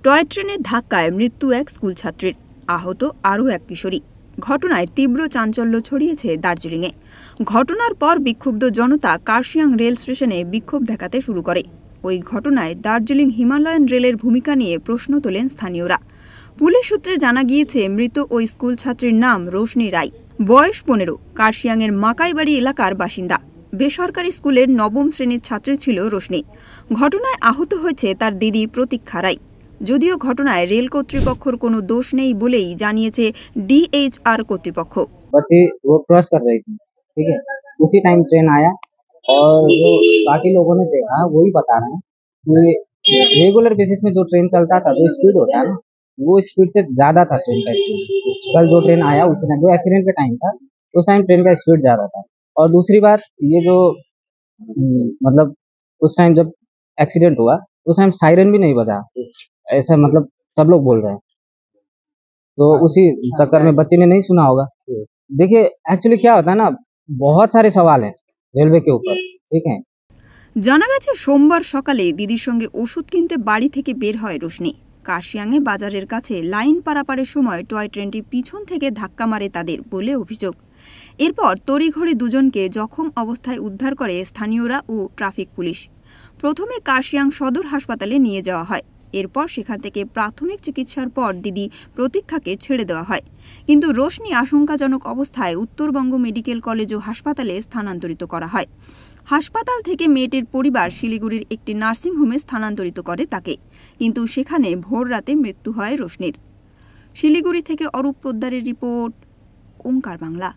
Toy ট্রেনের ধাক্কায় মৃত্যু এক স্কুল ছাত্রীর, আহত আরও এক কিশোরী। ঘটনায় তীব্র চাঞ্চল্য ছড়িয়েছে দার্জিলিংয়ে। ঘটনার পর বিক্ষুব্ধ জনতা কার্শিয়াং রেল স্টেশনে বিক্ষোভ দেখাতে শুরু করে। ওই ঘটনায় দার্জিলিং হিমালয়ান রেলের ভূমিকা নিয়ে প্রশ্ন তোলেন স্থানীয়রা। পুলিশ সূত্রে জানা গিয়েছে, মৃত ওই স্কুল ছাত্রীর নাম রোশনি রায়, বয়স 15, কার্শিয়াংয়ের মাকাইবাড়ি এলাকার বাসিন্দা। বেসরকারি স্কুলের 9ম শ্রেণীর ছাত্রী ছিল রোশনি। ঘটনায় আহত হয়েছে তার দিদি প্রতীক্ষা রায়। যদিও ঘটনায় রেল কর্তৃপক্ষের কোনো দোষ নেই বলেই জানিয়েছে DHR কর্তৃপক্ষ। बच्ची वो क्रॉस कर रही थी, ठीक है, उसी टाइम ट्रेन आया और जो बाकी लोगों ने देखा वही बता रहे हैं कि रेगुलर बेसिस में जो ट्रेन चलता था, जो स्पीड होता है ना, वो स्पीड से ज्यादा था ट्रेन का स्पीड। कल जो ट्रेन आया उस टाइम जो एक्सीडेंट का टाइम था, उस टाइम ट्रेन का स्पीड ज्यादा था। और दूसरी बात ये जो मतलब उस टाइम जब एक्सीडेंट हुआ उस टाइम सायरन भी नहीं बजा, ऐसा मतलब सब लोग बोल रहे हैं। तो उसी चक्कर में बच्चे ने नहीं सुना होगा। देखिए एक्चुअली क्या होता है ना, बहुत सारे सवाल हैं रेलवे के ऊपर, ठीक है। জানা গেছে, সোমবার সকালে দিদির সঙ্গে ওষুধ কিনতে বাড়ি থেকে বের হয় রোশনি। কার্শিয়াংয়ে বাজারের কাছে লাইন পারাপারের সময় টয় ট্রেনটি পিছন থেকে ধাক্কা মারে তাদের বলে অভিযোগ। এরপর তড়িঘড়ি দুজনকে জখম অবস্থায় উদ্ধার করে স্থানীয়রা ও ট্রাফিক পুলিশ। প্রথমে কার্শিয়াং সদর হাসপাতালে নিয়ে যাওয়া হয়। এরপর সেখান থেকে প্রাথমিক চিকিৎসার পর দিদি প্রতীক্ষাকে ছেড়ে দেওয়া হয়। কিন্তু রোশনি আশঙ্কাজনক অবস্থায় উত্তরবঙ্গ মেডিকেল কলেজ ও হাসপাতালে স্থানান্তরিত করা হয়। হাসপাতাল থেকে মেয়েটির পরিবার শিলিগুড়ির একটি নার্সিংহোমে স্থানান্তরিত করে তাকে, কিন্তু সেখানে ভোর রাতে মৃত্যু হয় রোশনির। শিলিগুড়ি থেকে অরূপ পোদ্দারের রিপোর্ট, ওঙ্কার বাংলা।